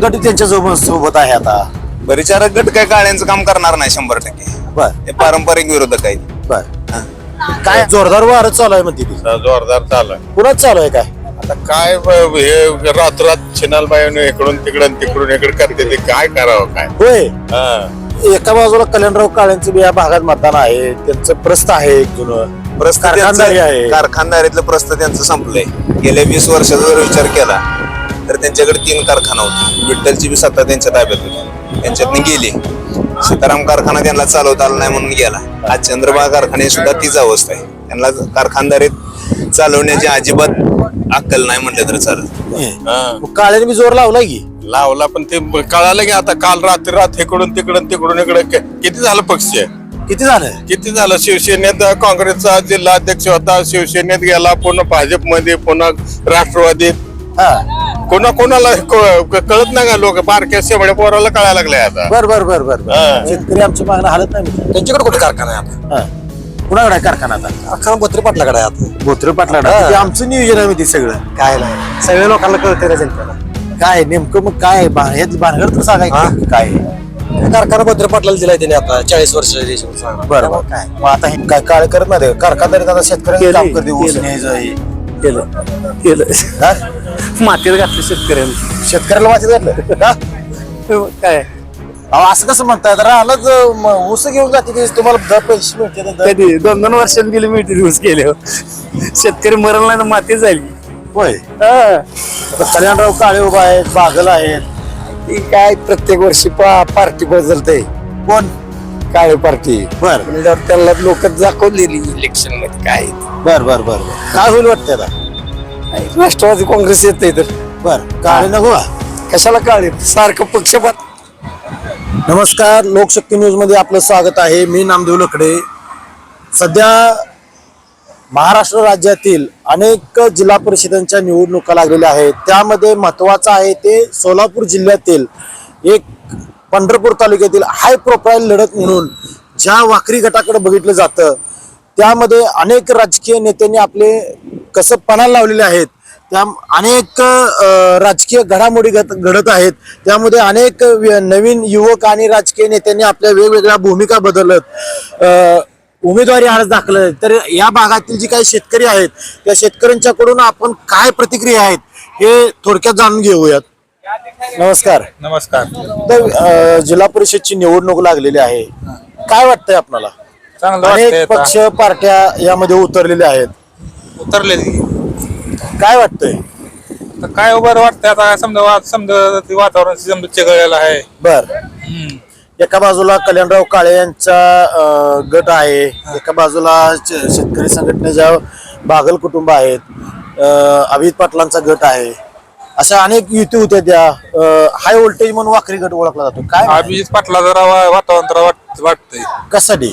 गट त्यांच्या सोबत आहे आता. परिचारक गट काय काळ्यांचं काम करणार नाही 100%. बर हे पारंपरिक विरोधक आहेत. बर काय जोरदार वारच चालू आहे म्हणते ती. जोरदार चालू आहे. कुणाच चालू आहे काय? आता काय हे रात्रात छिनालबाई इकडून तिकडून इकडे करते ते काय करावं काय. होय. हा. एका बाजूला कल्याणराव काळेंचं बी या भागात मतदान आहे, त्यांचं प्रस्थ आहे एक जुनं प्रस्थ कारखानदारी आहे. कारखानदारीतलं प्रस्थ त्यांचं संपलंय. गेल्या 20 वर्षाचा जर विचार केला तर त्यांच्याकडे 3 कारखाना होते. विठ्ठलची बी सत्ता त्यांच्या ताब्यात होती, त्यांच्यातनी गेली. सीताराम कारखाना त्यांना चालवता आला नाही म्हणून गेला. आज चंद्रबा कारखाने सुद्धा तीच अवस्था आहे. त्यांना कारखानदारीत चालवण्याची अजिबात अक्कल नाही म्हटलं तर चालत. काळ्याने बी जोर लावलाय की. लावला पण ते कळालं की आता काल रात्री इकडून तिकडून इकडे किती झालं पक्ष किती झालं? किती झालं. शिवसेनेत काँग्रेसचा जिल्हा अध्यक्ष होता, शिवसेनेत गेला, पुन्हा भाजपमध्ये, पुन्हा राष्ट्रवादीत. कोणाला कळत नाही का. लोक बारक्या शेवड्या पोराला कळायला लागलाय आता. बर शेतकरी आमच्या मागणं हालत नाही. त्यांच्याकडे कुठे कारखाना आहे आता. कुणाकडे आहे कारखाना आता? कारखाना बोत्रे पाटलाकडे आहे आता. बोत्र पाटलाकडे. आमचं नियोजन आहे ते सगळं. काय नाही सगळ्या लोकांना कळते ना जनतेला. काय नेमकं मग काय भानगड तर सांगायचं काय? कारखाना बोत्रे पाटलाला दिलाय त्याने आता 40 वर्ष. बरं काय मग आता हे काय काळ करत नाही कारखानदारीत आता शेतकऱ्यांनी काम करते. ऊस न्यायचं हे. केलं मातीत घातलं शेतकऱ्याला मातीत घातलं का? काय असं कसं म्हणताय? राहिलंच ऊस घेऊन जाते की तुम्हाला पैसे मिळते. कधी 2-2 वर्षांनी गेले मिळते ऊस केले. शेतकरी मरण नाही तर माती जाईल. होय. कल्याणराव काळे उभा आहेत, बागल आहेत. ती काय प्रत्येक वर्षी पार्टी बदलते. कोण? काळे पार्टी. बर त्यांना लोक दाखवलेली इलेक्शन मध्ये काय. बर काय होईल वाटतंय आता? राष्ट्रवादी काँग्रेस येते तर. बर काळे नको कशाला काळे सारखं पक्षपात. नमस्कार, लोकशक्ती न्यूज मध्ये आपलं स्वागत आहे. मी नामदेव लकडे. सध्या महाराष्ट्र राज्यातील अनेक जिल्हा परिषदांच्या निवडणुका लागलेल्या आहेत. त्यामध्ये महत्वाचं आहे ते सोलापूर जिल्ह्यातील एक पंढरपूर तालुक्यातील हाय प्रोफाईल लढत म्हणून ज्या वाकरी गटाकडे बघितलं जातं त्यामध्ये अनेक राजकीय नेत्यांनी आपले कसं पणाला लावलेले आहेत. त्या अनेक राजकीय घडामोडी घडत आहेत. त्यामध्ये अनेक नवीन युवक आणि राजकीय नेत्यांनी आपल्या वेगवेगळ्या भूमिका बदलत उमेदवारी अर्ज दाखल. तर या भागातील जी काही शेतकरी आहेत त्या शेतकऱ्यांच्याकडून आपण काय प्रतिक्रिया आहेत हे थोडक्यात जाणून घेऊयात. नमस्कार. तर जिल्हा परिषदची निवडणूक लागलेली आहे. काय वाटतंय आपल्याला? अनेक पक्ष पार्ट्या यामध्ये उतरलेल्या आहेत. काय वाटतंय? काय बरं वाटतंय आता. समजा वातावरण चिघळलेलं आहे. बर एका बाजूला कल्याणराव काळे यांचा गट आहे, एका बाजूला शेतकरी संघटनेच्या बागल कुटुंब आहेत, अभिजित पाटलांचा गट आहे. अशा अनेक युती होत्या. त्या हाय व्होल्टेज म्हणून वाकरी गट ओळखला जातो. काय अभिजित पाटला जरा वातावरण जरा वाटतंय. कशासाठी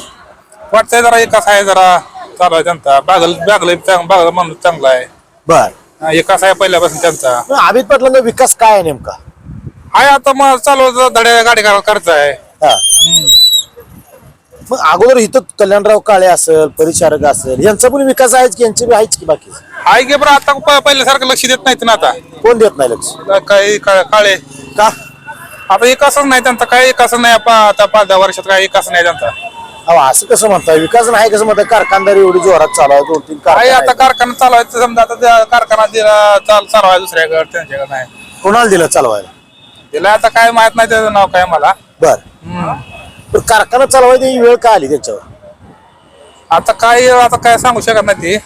वाटतंय जरा एकाच आहे जरा चालू आहे त्यांचा. बागल माणूस चांगला आहे. बर एकाच आहे पहिल्यापासून त्यांचा. अभिजित पाटलांचा विकास काय आहे नेमका? आहे आता मग चालू धड्या गाडी खर्च आहे. मग अगोदर इथं कल्याणराव काळे असेल, परिचारक असेल, यांचा पण विकास आहेच की? यांचे बी आहेच की? बाकी आहे की बरं आता पहिल्यासारखं लक्ष देत नाहीत ना आता. कोण देत नाही लक्ष? काही काळे का? आता विकासच नाही त्यांचा. काही विकास नाही आता 5-10 वर्षात काही विकास नाही त्यांचा. असं कसं म्हणताय? विकास नाही कसं म्हणताय? कारखानदारी एवढी जोरात चालू आहे. 2-3 आहे आता कारखाना चालवायचं. समजा आता कारखाना दिला चालवाय दुसऱ्याकडे त्यांच्याकडे नाही. कोणाला दिलं चालवायला? तिला आता काय माहित नाही त्याचं नाव काय मला. बर कारखाना चालवायची वेळ का आली त्याच्यावर? आता काय सांगू शकत नाही ती.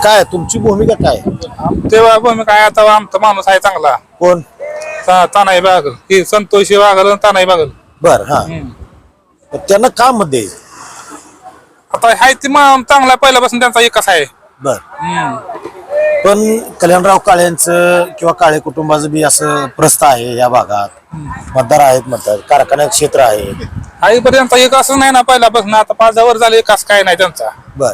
काय तुमची भूमिका काय? तेव्हा भूमिका काय आता आमचा माणूस आहे चांगला. कोण? तानाई बागल ही संतोषी बागल तानाई बागल. बर त्यांना का मत द्यायचं? आता हाय ती चांगला पहिल्यापासून त्यांचा विकास आहे. बर पण कल्याणराव काळेंचं किंवा काळे कुटुंबाचं बी असं प्रस्थ आहे या भागात. मतदार आहेत, मतदार कारखान्यात क्षेत्र आहे. आई पर्यंत विकास नाही ना पहिल्यापासून. आता 5-10 वर्ष झाले विकास काय नाही त्यांचा. बर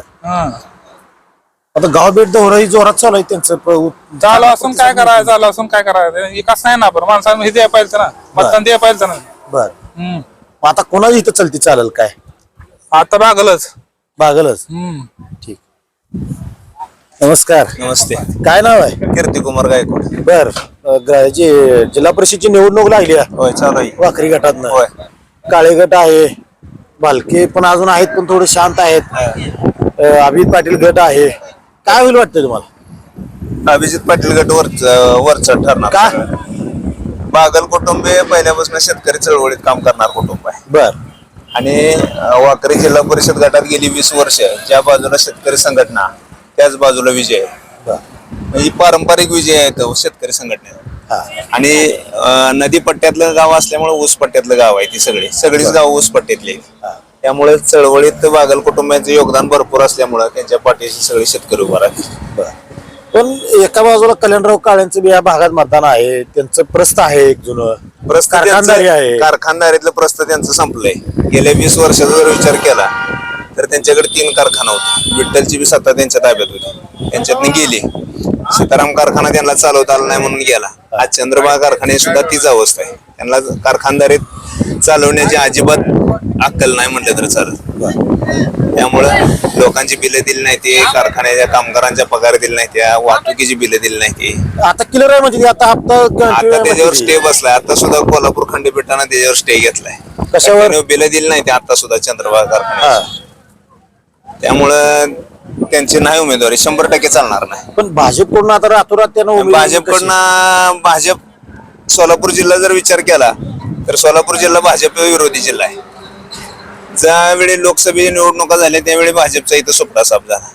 आता गाव भेट दौरा जोरात चालू आहे त्यांचं. झालं असून काय करायचं विकास नाही ना. पण माणसाने हे द्यायला पाहिजे ना, मतदान द्यायला पाहिजे ना. बर आता कोणाला इथं चलती चालेल काय? आता बागलच. ठीक. नमस्कार. नमस्ते. काय नाव आहे? कीर्ती कुमार गायकवाड. बर जी जिल्हा परिषदची निवडणूक लागली आहे होय चालू आहे. वाखरी गटातनं होय. काळे गट आहे, भालके पण अजून आहेत पण थोडे शांत आहेत, अभिजित पाटील गट आहे. काय होईल वाटतं तुम्हाला? अभिजित पाटील गट वरचा ठरणार. का? बागल कुटुंब हे पहिल्यापासून शेतकरी चळवळीत काम करणार कुटुंब आहे बर आणि वाकरी जिल्हा परिषद गटात गेली 20 वर्ष ज्या बाजूला शेतकरी संघटना त्याच बाजूला विजय आहे. बर म्हणजे पारंपरिक विजय आहे तो शेतकरी संघटनेचा. हा आणि नदी पट्ट्यातलं गाव असल्यामुळे ऊस पट्ट्यातलं गाव आहे ती सगळीच गाव ऊस पट्ट्यातली आहेत. त्यामुळे चळवळीत बागल कुटुंबाचं योगदान भरपूर असल्यामुळे त्यांच्या पाठीशी सगळे शेतकरी उभा राहतील. बर. पण एका बाजूला कल्याणराव काळेंचं बी या भागात मतदान आहे, त्यांचं प्रस्थ आहे एक जुनं प्रस्त कारखानदारी आहे. कारखानदारीतलं प्रस्त त्यांचं संपलंय. गेल्या 20 वर्षाचा जर विचार केला तर त्यांच्याकडे 3 कारखाना होते. विठ्ठलची बी सत्ता त्यांच्या ताब्यात होती, त्यांच्यातनी गेली. सीताराम कारखाना त्यांना चालवता आला नाही म्हणून गेला. आज चंद्रभागा कारखाने सुद्धा तीच अवस्था आहे. त्यांना कारखानदारीत चालवण्याची अजिबात अक्कल नाही म्हटलं तर चालत. त्यामुळं लोकांची बिलं दिली नाही ती, कारखान्याच्या कामगारांच्या पगार दिली नाही त्या, वाहतुकीची बिलं दिली नाही ती. आता क्लिअर आहे म्हणजे आता हप्ता आता त्याच्यावर स्टे बसलाय. आता सुद्धा कोल्हापूर खंडपीठानं त्याच्यावर स्टे घेतलाय. कशावर? बिलं दिली नाही ते आता सुद्धा चंद्रभागा हा. कारखान्याची. त्यामुळं त्यांची नाही उमेदवारी 100% चालणार नाही. पण भाजपकडून आता रातोरात त्यांना उमेदवारी कशी? भाजप सोलापूर जिल्हा जर विचार केला तर सोलापूर जिल्हा भाजप विरोधी जिल्हा आहे. ज्यावेळी लोकसभेची निवडणुका झाल्या त्यावेळी भाजपचा इथं सुपडा साफ झाला.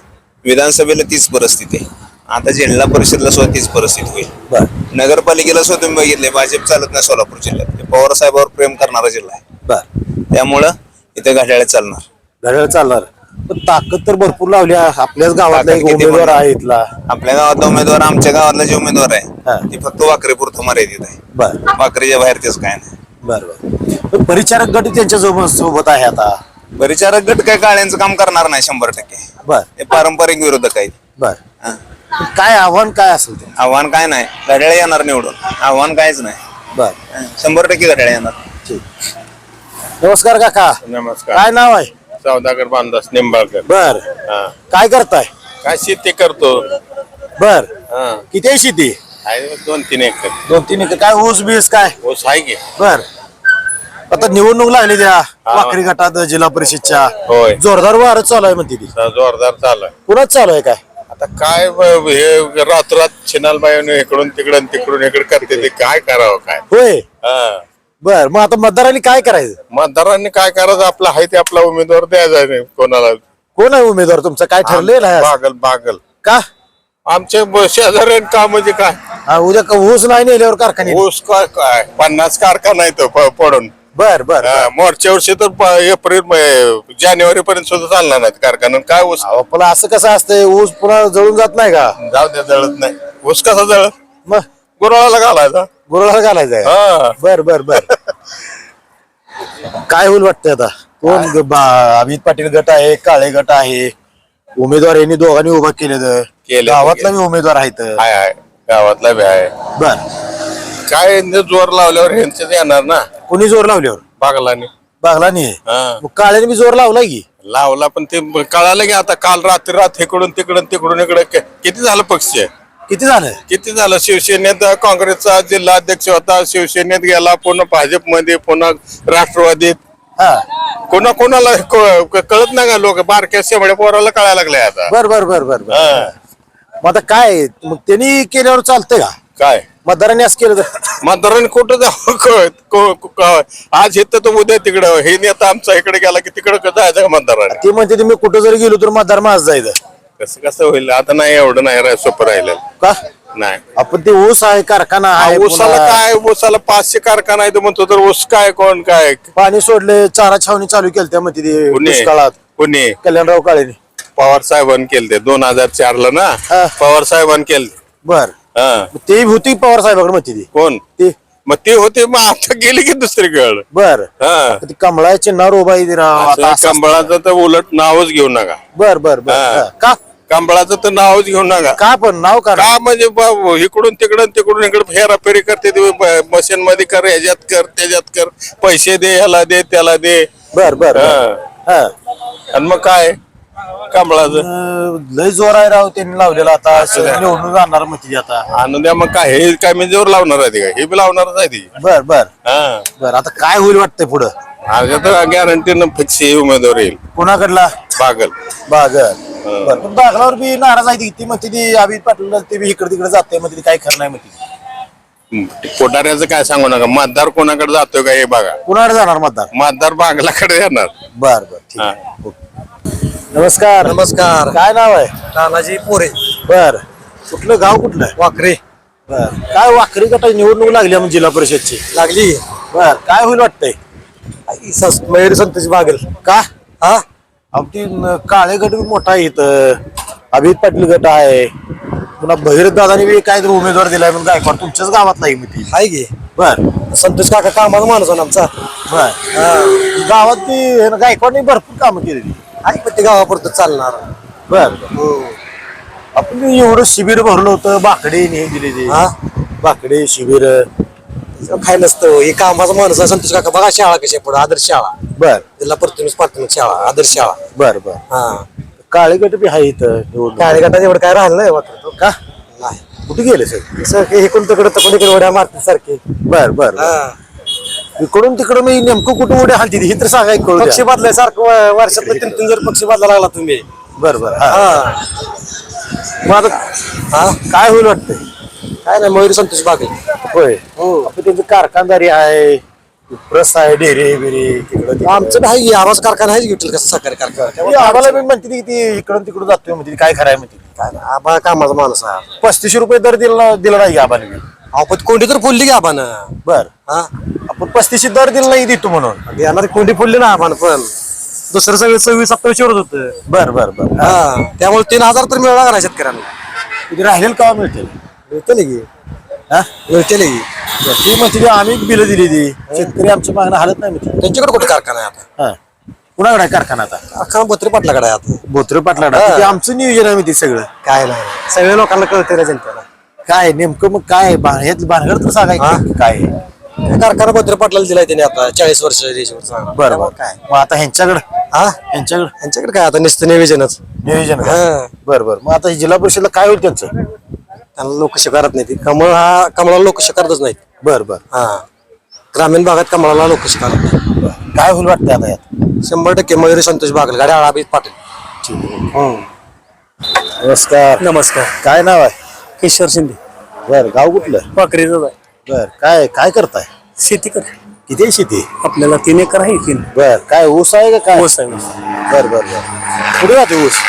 विधानसभेला तीच परिस्थिती आहे. आता जिल्हा परिषदला सुद्धा तीच परिस्थिती होईल. बर नगरपालिकेला सुद्धा तुम्ही बघितले भाजप चालत नाही सोलापूर जिल्ह्यात. पवार साहेबांवर प्रेम करणारा जिल्हा आहे. बर त्यामुळं इथे घड्याळ चालणार. घड्याळ चालणार. पण ताकद तर भरपूर लावली आहे. आपल्याच गावातला एक ताकद किती उमेदवार म्हणणार? आहे इथला. आपल्या गावातला उमेदवार आमच्या गावातला जे उमेदवार हा. आहे ते फक्त वाकरीपुरतं मर्यादित आहे. बर वाकरीच्या बाहेर तेच काय नाही. बर बर. पण परिचारक गट त्यांच्या सोबत आहे आता. परिचारक गट काय काळ्यांचं काम करणार नाही 100%. बर हे पारंपरिक विरोधक आहेत. बर. हा. काय आव्हान काय असेल ते? आव्हान काय नाही, घड्याळ येणार निवडून. आव्हान कायच नाही. बर 100% घड्याळ येणार. ठीक. नमस्कार काका, नमस्कार. काय नाव आहे? सौदागर बांधास निंबाळकर. बर. हा. काय करताय? काय शेती करतो. बर. हा. किती आहे शेती? आहे 2-3 एकर 2-3 एकर. काय ऊस बीस काय? ऊस आहे की. बर. आता निवडणूक लागली त्या वाकरी गटात जिल्हा परिषदच्या. होय. जोरदार वारं चालू आहे म्हणते ती. जोरदार चालू आहे. पुन्हाच चालू आहे काय? आता काय हे रात्रात छिनालबाईने इकडून तिकडून इकडे करते ते काय करावं काय. होय. हा. बर. मग आता मतदारांनी काय करायचं? मतदारांनी काय करायचं, आपला आहे ते आपला उमेदवार द्यायचा नाही कोणाला. कोण आहे उमेदवार तुमचा? काय ठरलेलं आहे? बागल का? आमचे शेजारी का म्हणजे काय उद्या ऊस नाही नेल्यावर कारखाने. ऊस काय 50 कारखाना आहे तो पडून. बर बर. मागच्या वर्षी तर एप्रिल जानेवारी पर्यंत सुद्धा चालणार नाही कारखाना. काय ऊस पण असं कसं असतंय, ऊस पुन्हा जळून जात नाही का? जाऊ द्या, जळत नाही. ऊस कसा जळत? मग गुराळाला घालायचा. गुरुला घालायचंय. हा. बर बर बर. काय होईल वाटतंय आता? कोण अभिजित पाटील गट आहे, काळे गट आहे, उमेदवार यांनी दोघांनी उभा केले. गावातला बी उमेदवार आहेत. आहे गावातला बी आहे. बर. काय जोर लावल्यावर ह्यांच्याच येणार ना. कोणी जोर लावल्यावर? बागलाने. बागला नाही. हा. मग काळ्याने बी जोर लावला की. लावला पण ते कळालं की आता काल रात तिकडून इकडे किती झालं पक्ष. किती झालं? किती झालं. शिवसेनेत काँग्रेसचा जिल्हा अध्यक्ष होता, शिवसेनेत गेला, पुन्हा भाजपमध्ये, पुन्हा राष्ट्रवादीत. हा. कोणाला कळत नाही का. लोक बारक्या शेवड्या पोराला कळायला लागले आता. बर बर बर बर बर. हा. मग आता काय, मग त्यांनी केल्यावर चालतंय का? काय मतदारांनी असं केलं तर? मतदारांनी कुठं जावं. आज इथं तर उद्या तिकडं. हे नेता आमचा इकडे गेला की तिकडं जायचं का मतदारांनी. ते म्हणते ते मी कुठं जरी गेलो तर मतदार माझ जायचं. कसं होईल आता. नाही एवढं नाही सोपं राहिलं. का? नाही. आपण ते ऊस आहे, कारखाना आहे, ऊसाला पुन्हा काय, ऊसाला 500 कारखाना आहे म्हणतो तर ऊस काय कोण काय. पाणी सोडले, चारा छावणी चालू केली त्या म्हणते ते दुष्काळात पुणे कल्याणराव काळेने. पवार साहेबांनी केलं ते 2004 ला ना. हा. पवार साहेबांनी केलं. बर. हा. ते होती पवार साहेबाकडे म्हणते ती. कोण ते मग ते होते. मग आता गेले की दुसरीकडे. बर. हा. ती कमळा चिन्हावर उभा आहे ती राव. आता असं- कंबळाचं तर उलट नावच घेऊ नका. बर बर बर. हा. हा. का? कंबळाचं तर नावच घेऊ नका. का पण नाव का? का म्हणजे इकडून इकडे फेराफेरी करते ते. मशीन मध्ये कर, ह्याच्यात कर, त्याच्यात कर, पैसे दे, ह्याला दे, त्याला दे. बर बर बर. हा. हा. आणि मग काय कमळाचं लय जोर आहे राव त्यांनी लावलेला आता निवडून जाणार मग आता. आणून द्या मग काय हे काय मी जोर लावणार आहे ते काय हे बी लावणारच आहे ती बर बर हा बर आता काय होईल वाटतंय पुढं आता तर गॅरंटीनं फिक्स हे उमेदवार येईल कोणाकडला बागल बागल बर पण बागलावर बी नाराज आहे ती म्हणते ती अभित पाटील ते बी इकडे तिकडे जाते म्हणते ती काय खरं नाही म्हणते. कोठाऱ्याचं काय सांगू नका मतदार कोणाकडे जातोय का हे बघा कुणाकडे जाणार मतदार. मतदार बागलाकडे येणार बर बर ठीक हा. आहे. ओके. नमस्कार. नमस्कार. काय नाव आहे. तानाजी पोरे बर कुठलं गाव कुठलं. वाकरे बर काय वाकरी गटाची निवडणूक लागली मग जिल्हा परिषदची. लागली बर काय होईल वाटतंय. मयूर संतोष बागल का हा आमची काळे गट बी मोठा आहे इथं अभित पाटील गट आहे पुन्हा भगीरथ दादानी बी काहीतरी उमेदवार दिलाय म्हणून गायकवाड तुमच्याच गावातला आहे मी ती. आहे की बर संतोष काका कामाचा माणूस आहे ना आमचा बर गावात ती गायकवाडने भरपूर कामं केलेली. आहे पण ते गावापुरतं चालणार बर आपण एवढं शिबिर भरलं होतं बाकडे हे दिलेली हा बाकडे शिबिर. काय नसतं हे कामाचा माणूस आहे संतोष काका बघा शाळा कशी आहे पुढे आदर्श शाळा बर जिल्हा प्राथमिक शाळा आदर्श शाळा बर बर हा काळे गट बी आहे इथं निवडणूक. काळे गटात एवढं काय राहिलं नाही वाटत का नाही कुठे गेले सर. सारखे इकडून तिकडे तर इकडे उड्या मारतात सारखे बर बर हा इकडून तिकडं मी नेमकं कुठं उड्या हालती हे तर सांगाय कळू पक्षी द्या. बदलाय सारखं वर्षातलं 3-3 जर पक्षी बदला लागला तुम्ही बर बर हा. हा मग आता हा काय होईल वाटतंय. काय नाही मयूर संतोष बागल होय आपण त्यांचं कारखानदारी आहे प्रस आहे डेरे बिरे तिकडं आमचं नाही आवाज कारखाना आहे विठ्ठल कसं सहकारी कारखाना आम्हाला बी म्हणते ती ती इकडून तिकडून जातोय म्हणते ती काय खराय म्हणते ती. काय नाही आबा कामाचा माणूस आहे 35 रुपये दर दिला नाही आम्हाला बी. आपण कोंडी तर फुलली की आपण बर हा आपण 35 दर दिला नाही देतो म्हणून. येणार कोंडी फुलली ना आपण पण दुसरं सगळं 26-27 वर होतं बर बर बर हा त्यामुळे 3000 तर मिळणार का शेतकऱ्यांना किती राहिलेलं का मिळते मिळते की हा मिळते की ती म्हणते ती आम्ही बिलं दिली ती शेतकरी आमच्या मागणं हालत नाही म्हणते. त्यांच्याकडे कुठे कारखाना आहे आता हा कुणाकडे आहे कारखाना आता. कारखाना बोत्रे पाटलाकडे आहे आता बोत्र पाटलाडा हा. ते आमचं नियोजन आहे म्हणते सगळं. काय नाही सगळ्या लोकांना कळते ना जनतेला काय नेमकं मग काय भानगड तर सांगायचं हा. काय आहे? कारखाना बोत्रे पाटलाला दिलाय त्याने आता 40 वर्ष रेषेवर बरं बरं काय मग आता ह्यांच्याकडं हा ह्यांच्याकडं त्यांच्याकडे काय आता नुसतं नियोजनच नियोजन हा. बरं बरं मग आता जिल्हा परिषदला काय होईल त्यांचं. त्यांना लोक स्वीकारत नाही कमळाला लोक स्वीकारतच नाहीत बरं बरं हा ग्रामीण भागात कमळाला लोक स्वीकारत नाही काय होईल वाटतं आता यात. 100% मयुरी संतोष बागल गाड्या अभित पाटील नमस्कार. नमस्कार. काय नाव आहे. किशोर शिंदे बर गाव कुठलं. वाकरीचं आहे. बर काय काय करताय. शेती कर किती आहे शेती. आपल्याला 3 एकर आहे 3 बर काय ऊस आहे का काय. ऊस आहे ऊस. बर बर बर कुठे जाते ऊस.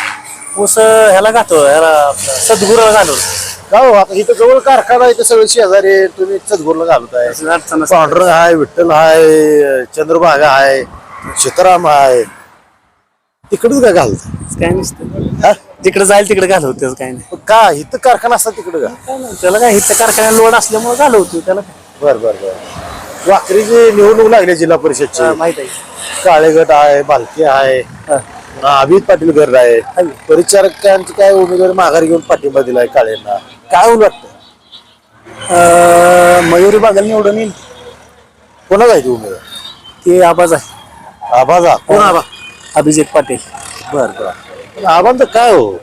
ऊस ह्याला घातो ह्याला सद्गुरूला घालून का हो आता इथं जवळ कारखाना आहे सगळे शेजारी आहे, तुम्ही सदगुरला घालताय. अडचण नसते. पांढरंग आहे विठ्ठल आहे चंद्रभागा आहे सीताराम आहे तिकडच काय घालताय. काय नसतं हा? जिकडे जाईल तिकडे घालवतो काय नाही. मग का इथं कारखाना असतात तिकडे का. काय नाही, त्याला काय इथं कारखान्याला लोड असल्यामुळे घालवतो त्याला काय. बर बर बर वाकरीची निवडणूक लागली जिल्हा परिषदची. माहित आहे. काळेगट आहे भालके आहे हा. अभित पाटील गड आहे परिचारकांचे काय उमेदवार माघार घेऊन पाठिंबा दिलाय काळेंना. काय होईल वाटतं. मयुरी बागल निवडून येईल कोणा जायचे उमेदवार. ते आबाज आहे. आबाजा कोण आबा. अभिजित पाटील. बर बर आबांचं काय हो.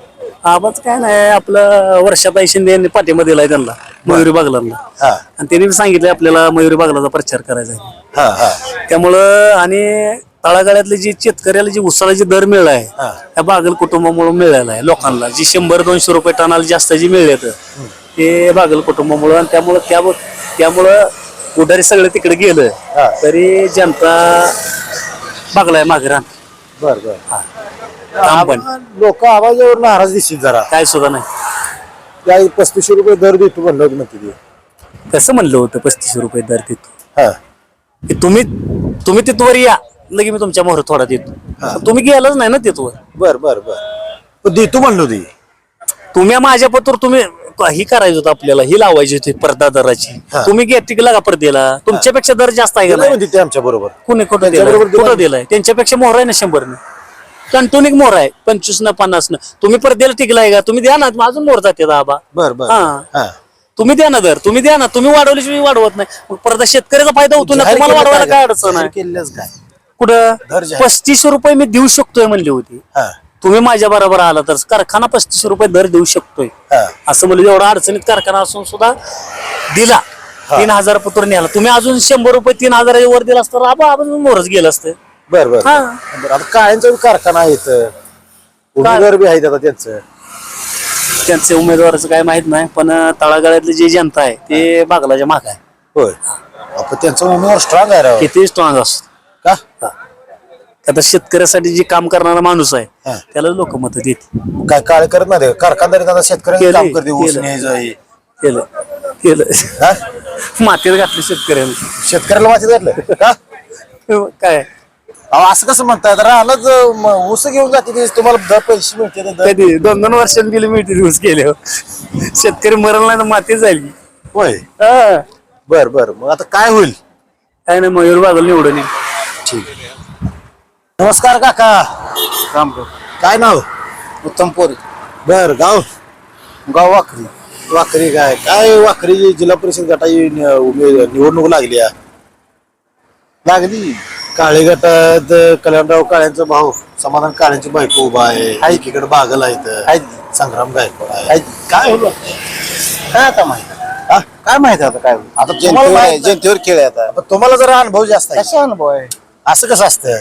आबाज काय नाही आपलं वर्षाताई शिंदे यांनी पाठिंबा दिलाय त्यांना मयुरी बागलांना हा आणि त्यांनी बी सांगितलं आपल्याला मयुरी बागलाचा प्रचार करायचा आहे. हा हा त्यामुळं आणि तळागाळ्यातले जे शेतकऱ्याला जे उसाला जे दर मिळालाय हा. त्या बागल कुटुंबामुळे मिळाला आहे लोकांना जी 100-200 रुपये टनाला जास्त जी मिळले ते बागल कुटुंबामुळे आणि त्यामुळं पुढारी सगळं तिकडे गेलं हा. तरी जनता बागलाय मागे राहत बर बर काम पण लोक आवाजावर नाराज दिसतील जरा. काय सुद्धा नाही. त्या 35 रुपये दर देतो म्हणलं होतं म्हणते ते. कसं म्हणलं होतं 35 रुपये दर देतो हा की तुम्ही तिथवर या लगे मी तुमच्या मोहर थोडा देतो. तुम्ही गेलाच नाही ना तिथवर. बर बर बर पण देतो म्हणलो ती. तुम्ही माझ्या पत्र तुम्ही ही करायचं होतं आपल्याला ही लावायची होती पर्दा दराची. हा. तुम्ही टिकला का पर्देला तुमच्यापेक्षा दर जास्त आहे का नाही नाही. म्हणते ते आमच्या बरोबर. कुणी कुठं त्यांच्याबरोबर दिलाय कुठं दिलाय त्यांच्यापेक्षा मोहर आहे ना 100 न कंटोनिक मोहर आहे 25 न 50 न तुम्ही पर्देला टिकलाय का तुम्ही द्या ना अजून मोहर जाते आबा. बर बर हा. हा तुम्ही द्या ना दर तुम्ही द्या ना तुम्ही वाढवल्याशिवाय वाढवत नाही मग पर्दा शेतकऱ्याचा फायदा होतो ना जाहीर तुम्हाला केलं वाढवायला काय? काय अडचण जाहीर आहे. केलेलंच काय. कुठं दर जाहीर. 35 रुपये मी देऊ शकतोय म्हणली होती हा तुम्ही माझ्या बरोबर आला तर कारखाना 35 रुपये दर देऊ शकतोय हा. असं म्हणजे एवढा अडचणीत कारखाना असून सुद्धा दिला 3,000 पत्र न्याला तुम्ही अजून 100 रुपये 3,000 वर दिला असतं आपण मोरच गेलं असतं. बर बर हा. बरं, आता काळ्यांचा बी कारखाना आहे इथं. उमेदवार बी आहेत आता त्यांचं. त्यांचे उमेदवाराचं काय माहित नाही पण तळागाळातली जी जनता आहे ते बागलाच्या माग आहे. होय आपण त्यांचा उमेदवार स्ट्रॉंग आहे राव. किती स्ट्रॉंग असतो का आता शेतकऱ्यासाठी जे काम करणारा माणूस आहे हा. त्याला लोक मत देते. काय काळे करत नाही कारखानदारी आता शेतकऱ्यांचं केलंय, काम करते ऊस केलं. न्यायचं हे. केलं केलं हा? मातीत घातलं शेतकऱ्याला शेतकऱ्याला माहिती घातलं का काय अहो असं कसं म्हणताय राहणंच ऊस घेऊन जाते ते तुम्हाला दर पैसे मिळते ना दर. कधी 2-2 वर्षांनी गेले मिळते दिवस गेले शेतकरी मरण नाही तर माती जाईल. होय हा. बर बर मग आता काय होईल. काय नाही मयूर बागल निवडून ये. ठीक नमस्कार काका काय नाव उत्तम पोरी बर गाव वाखरी वाखरी काय वाखरी जिल्हा परिषद गटाची निवडणूक लागली आहे. लागली काळे गटात कल्याणराव काळ्यांचा भाऊ समाधान काळ्यांची बायको उभा आहे एकीकडे बागल आहेत संग्राम गायकवाड आहे काय होईल काय आता माहिती काय माहिती आता काय होईल? आता तुम्हाला माहित नाही. जनतेवर खेळ आहे आता आता तुम्हाला जरा अनुभव जास्त आहे कसा अनुभव आहे असं कसं असतं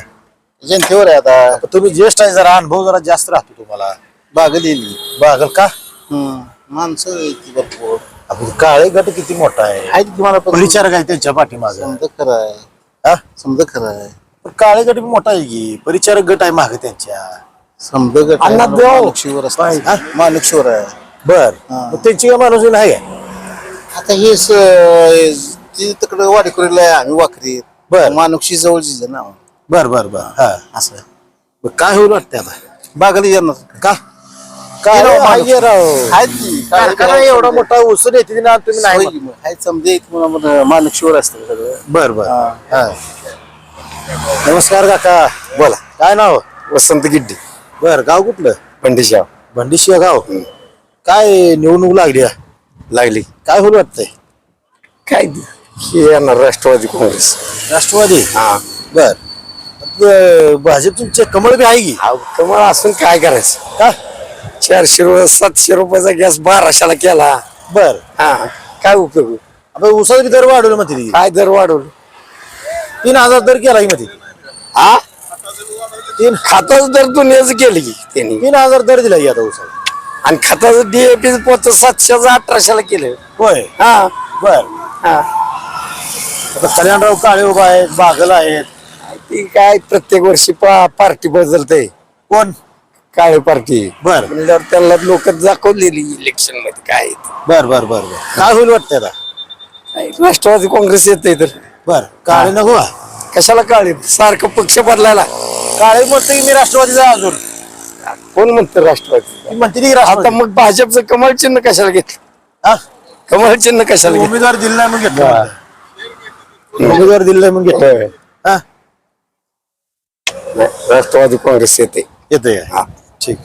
जनतेवर आहे आता आता तुम्ही ज्येष्ठ आहे जरा अनुभव जरा जास्त राहतो तुम्हाला बागल येईल बागल का माणसं येते भरपूर आपण काळे गट किती मोठा आहे आहेत तुम्हाला परिचारक आहे त्यांच्या पाठीमागे समजा खरं आहे हा? समजा खरं आहे पण काळे गट बी मोठा आहे की परिचारक गट आहे मागे त्यांच्या समजा गट अण्णा देव. मानुक्षीवर हा? मानुक्षीवर आहे बर हा. मग त्यांची काय माणूस नाही आहे आता ती तिकडे वाडीकुरीला आहे आम्ही वाकरी बर. मानुक्षी जवळचीच आहे ना बर बर बर हा असं मग काय होईल वाटतं आता बागल येणार का काय राव, मागे राव. आहेत की कारखाना एवढा मोठा उसून येते ना तुम्ही नाही म्हणता. आहेत समजे म्हणून मानुक्षीवर असतं सगळं बर बर हा. नमस्कार काका बोला काय नाव वसंत गिड्डी बर गाव कुठलं पंडितशाव भंडीशिया गाव काय निवडणूक लागली आहे? लागली काय होईल वाटतंय काय हे येणार राष्ट्रवादी काँग्रेस राष्ट्रवादी हा बर भाजपचे कमळ बी आहे की कमळ असून काय करायचं का 700 रुपयाचा गॅस 1200ला केला बर हा काय उपयोग आता उसाचा बी दर वाढवलं म्हणते ती. काय दर वाढवलं 3,000 दर केला की मध्ये हा खताचं दर दुनियाच केलं की त्यांनी 3,000 दर दिला की आता उसाला आणि खताचं डीएपी पोत 700चं 1800ला केलं होय हा बर हा आता कल्याणराव काळे उभा आहेत बागल आहेत ती काय प्रत्येक वर्षी पार्टी बदलते कोण काय पार्टी बर म्हणल्यावर त्यांना लोक दाखवलेली इलेक्शन मध्ये काय आहे ते. बर बर बर बर काय होईल वाटतंय आता काय राष्ट्रवादी काँग्रेस येते तर बर काळे नको का? कशाला काळे सारखं पक्ष बदलायला काळे म्हणते की मी राष्ट्रवादीचा अजून कोण म्हणतं राष्ट्रवादी ती म्हणते की आता राष्ट्रवादी मग भाजपचं कमळ चिन्ह कशाला घेतलं हा? कमळ चिन्ह कशाला घेतलं उमेदवार दिला नाही मग घेतलं उमेदवार दिला नाही मग घेतलं हा राष्ट्रवादी काँग्रेस येते येते हा ठीक